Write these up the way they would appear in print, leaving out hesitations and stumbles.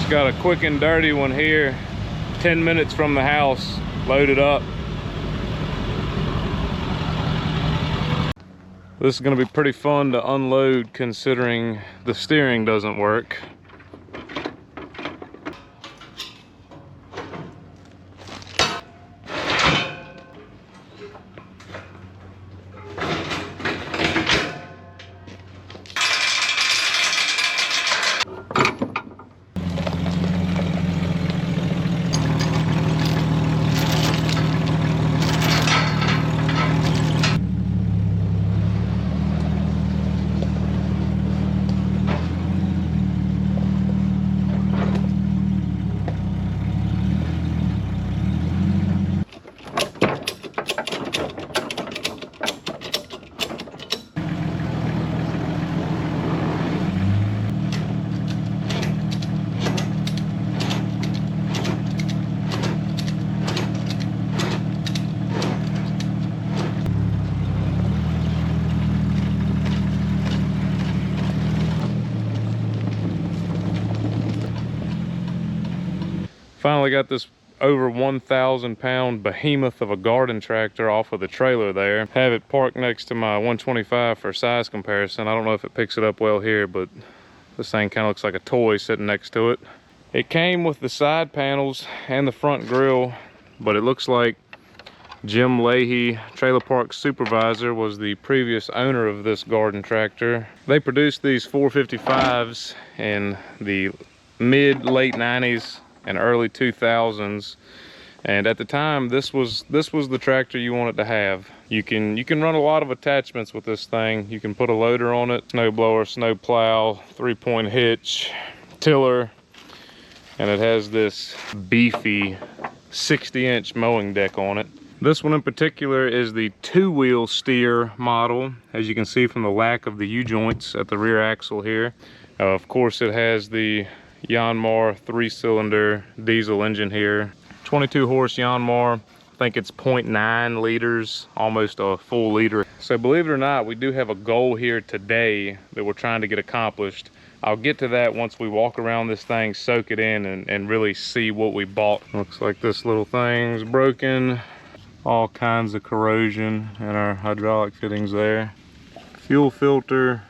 Just got a quick and dirty one here, 10 minutes from the house, loaded up. This is going to be pretty fun to unload considering the steering doesn't work. Finally got this over 1,000 pound behemoth of a garden tractor off of the trailer there. Have it parked next to my 125 for size comparison. I don't know if it picks it up well here, but this thing kind of looks like a toy sitting next to it. It came with the side panels and the front grille, but it looks like Jim Leahy, trailer park supervisor, was the previous owner of this garden tractor. They produced these 455s in the late 90s and early 2000s, and at the time this was the tractor you wanted to have. You can run a lot of attachments with this thing. You can put a loader on it, snow blower, snow plow, 3-point hitch, tiller, and it has this beefy 60-inch mowing deck on it. This one in particular is the 2-wheel steer model, as you can see from the lack of the U-joints at the rear axle here. Of course, it has the Yanmar 3-cylinder diesel engine here. 22 horse Yanmar. I think it's 0.9 liters, almost a full liter. So believe it or not, we do have a goal here today that we're trying to get accomplished. I'll get to that once we walk around this thing, soak it in, and really see what we bought. Looks like this little thing's broken. All kinds of corrosion in our hydraulic fittings there. Fuel filter.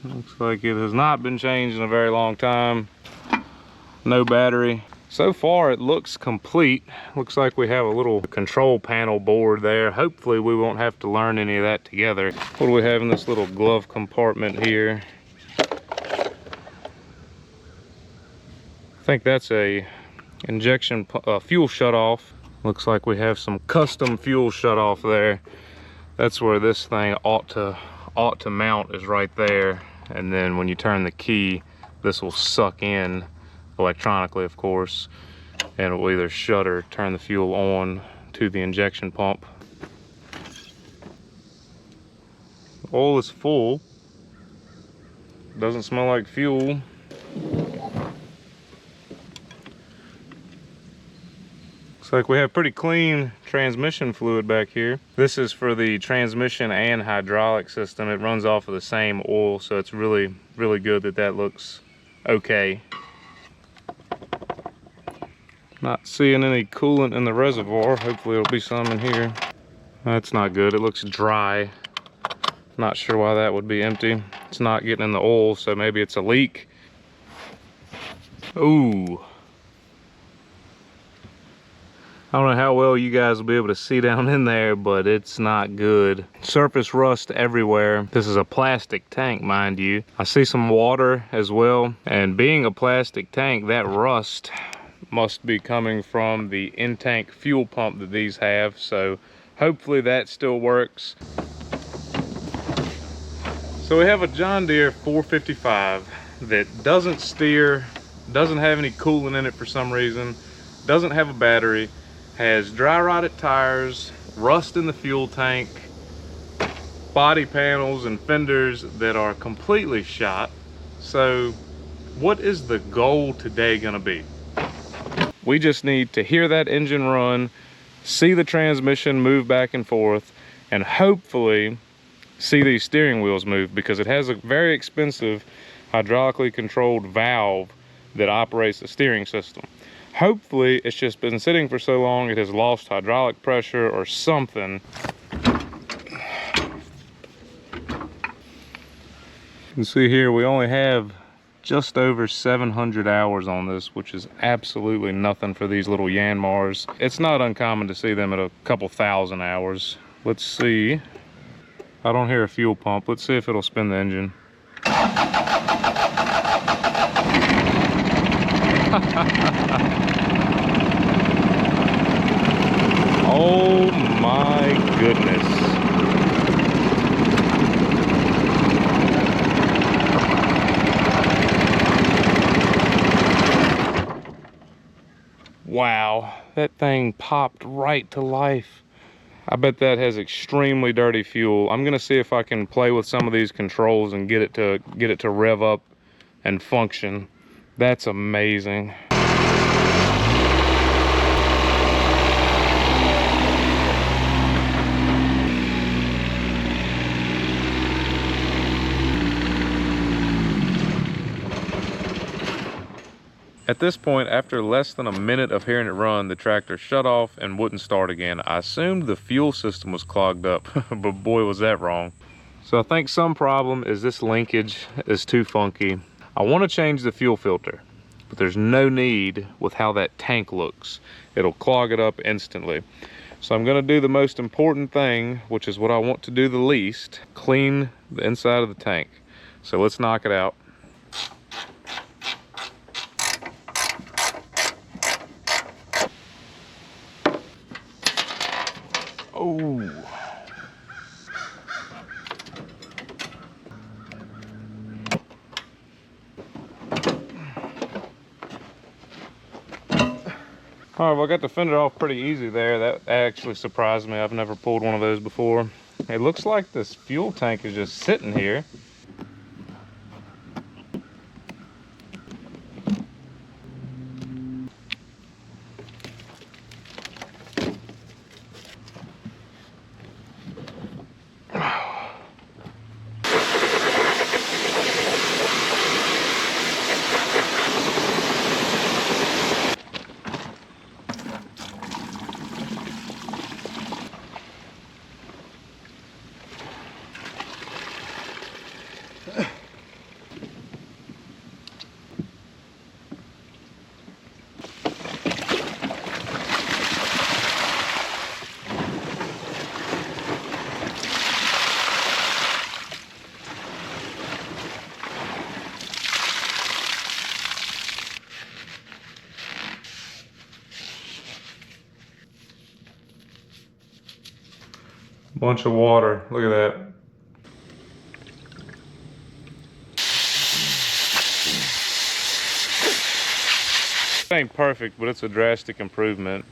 Looks like it has not been changed in a very long time. No battery. So far it looks complete. Looks like we have a little control panel board there. Hopefully we won't have to learn any of that together. What do we have in this little glove compartment here? I think that's a injection fuel shutoff. Looks like we have some custom fuel shutoff there. That's where this thing ought to mount, is right there. And then when you turn the key, this will suck in electronically, of course, and it will either shut or turn the fuel on to the injection pump. Oil is full. Doesn't smell like fuel. Looks like we have pretty clean transmission fluid back here. This is for the transmission and hydraulic system. It runs off of the same oil, so it's really, really good that looks okay. Not seeing any coolant in the reservoir. Hopefully there'll be some in here. That's not good. It looks dry. Not sure why that would be empty. It's not getting in the oil, so maybe it's a leak. Ooh. I don't know how well you guys will be able to see down in there, but it's not good. Surface rust everywhere. This is a plastic tank, mind you. I see some water as well, and being a plastic tank, that rust must be coming from the in-tank fuel pump that these have, so hopefully that still works. So we have a John Deere 455 that doesn't steer, doesn't have any coolant in it for some reason, doesn't have a battery, has dry rotted tires, rust in the fuel tank, body panels and fenders that are completely shot. So what is the goal today gonna be? We just need to hear that engine run, see the transmission move back and forth, and hopefully see these steering wheels move, because it has a very expensive hydraulically controlled valve that operates the steering system. Hopefully it's just been sitting for so long it has lost hydraulic pressure or something. You can see here we only have just over 700 hours on this, which is absolutely nothing for these little Yanmars. It's not uncommon to see them at a couple thousand hours. Let's see. I don't hear a fuel pump. Let's see if it'll spin the engine. Oh my goodness. Wow, that thing popped right to life. I bet that has extremely dirty fuel. I'm gonna see if I can play with some of these controls and get it to rev up and function. That's amazing. At this point, after less than a minute of hearing it run, the tractor shut off and wouldn't start again. I assumed the fuel system was clogged up, but boy was that wrong. So I think some problem is this linkage is too funky. I want to change the fuel filter, but there's no need with how that tank looks. It'll clog it up instantly. So I'm gonna do the most important thing, which is what I want to do the least, clean the inside of the tank. So let's knock it out. Oh. All right, well, I got the fender off pretty easy there. That actually surprised me. I've never pulled one of those before. It looks like this fuel tank is just sitting here. Bunch of water, look at that. It ain't perfect, but it's a drastic improvement.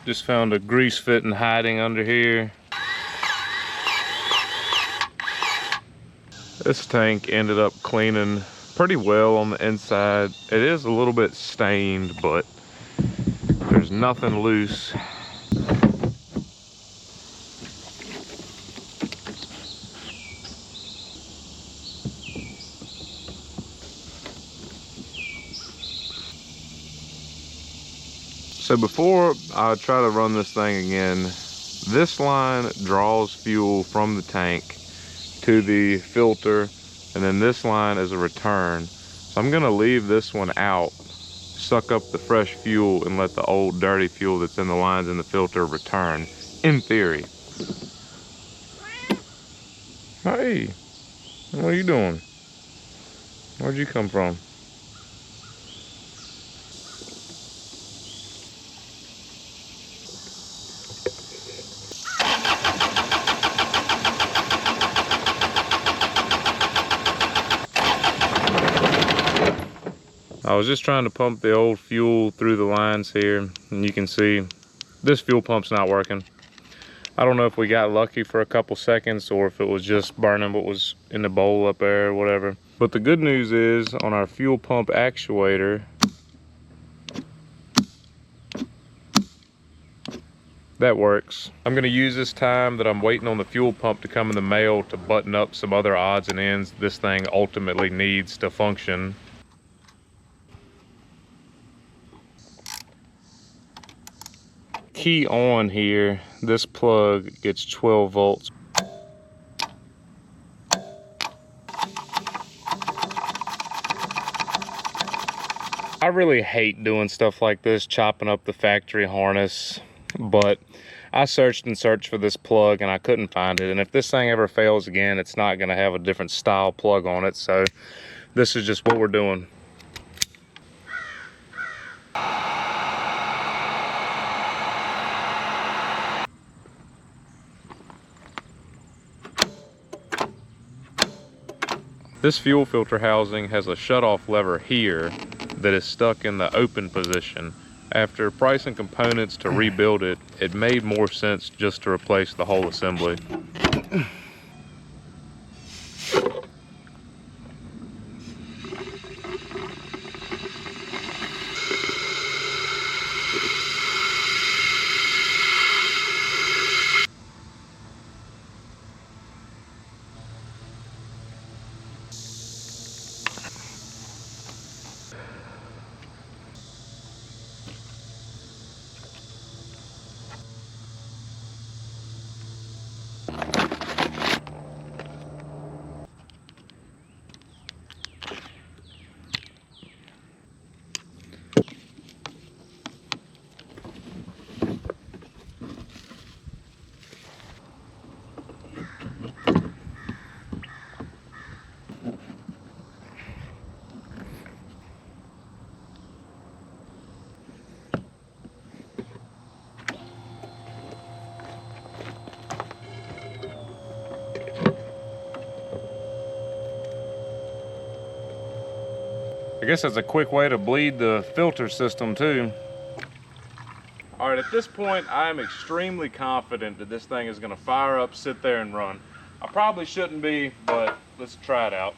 Just found a grease fitting hiding under here. This tank ended up cleaning pretty well on the inside. It is a little bit stained, but there's nothing loose. So before I try to run this thing again, this line draws fuel from the tank to the filter, and then this line is a return. So I'm gonna leave this one out, suck up the fresh fuel, and let the old dirty fuel that's in the lines in the filter return, in theory. Hey, what are you doing? Where'd you come from? I was just trying to pump the old fuel through the lines here, and you can see this fuel pump's not working. I don't know if we got lucky for a couple seconds or if it was just burning what was in the bowl up there or whatever. But the good news is on our fuel pump actuator, That works. I'm gonna use this time that I'm waiting on the fuel pump to come in the mail to button up some other odds and ends this thing ultimately needs to function. Key on here, this plug gets 12 volts. I really hate doing stuff like this, chopping up the factory harness, but I searched and searched for this plug and I couldn't find it. And if this thing ever fails again, it's not gonna have a different style plug on it. So this is just what we're doing. This fuel filter housing has a shutoff lever here that is stuck in the open position. After pricing components to rebuild it, it made more sense just to replace the whole assembly. I guess that's a quick way to bleed the filter system too. All right, at this point, I am extremely confident that this thing is gonna fire up, sit there and run. I probably shouldn't be, but let's try it out.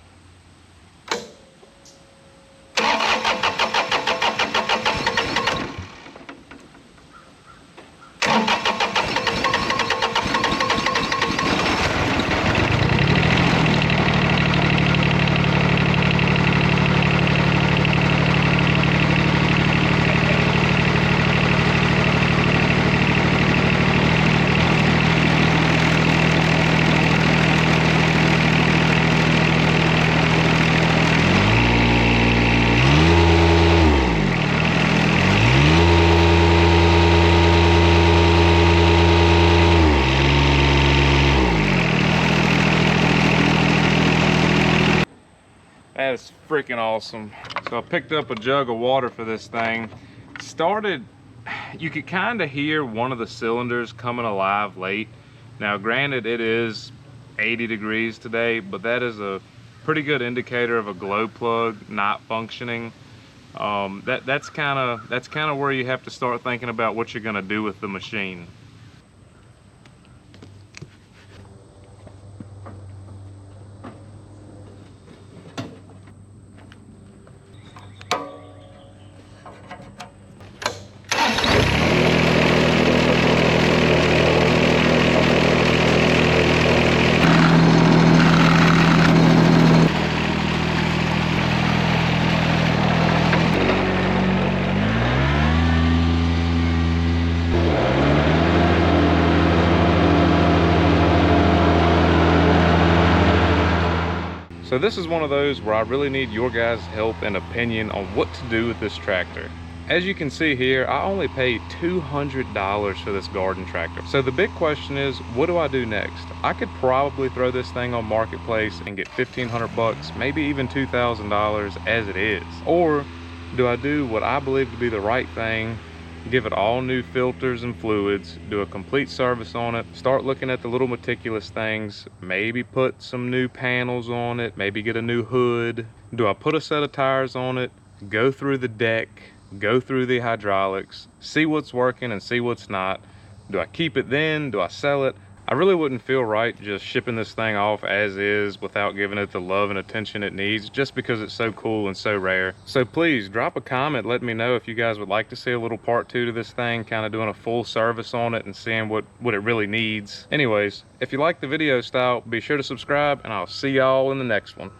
That is freaking awesome. So I picked up a jug of water for this thing. You could kind of hear one of the cylinders coming alive late. Now granted, it is 80 degrees today, but that is a pretty good indicator of a glow plug not functioning. That's kind of where you have to start thinking about what you're gonna do with the machine. So this is one of those where I really need your guys' help and opinion on what to do with this tractor. As you can see here, I only paid $200 for this garden tractor. So the big question is, what do I do next? I could probably throw this thing on Marketplace and get 1,500 bucks, maybe even $2,000 as it is. Or do I do what I believe to be the right thing, give it all new filters and fluids, do a complete service on it, start looking at the little meticulous things, maybe put some new panels on it, maybe get a new hood. Do I put a set of tires on it, go through the deck, go through the hydraulics, see what's working and see what's not? Do I keep it then? Do I sell it? I really wouldn't feel right just shipping this thing off as is without giving it the love and attention it needs, just because it's so cool and so rare. So please drop a comment, let me know if you guys would like to see a little part 2 to this thing, kind of doing a full service on it and seeing what it really needs. Anyways, if you like the video style, be sure to subscribe, and I'll see y'all in the next one.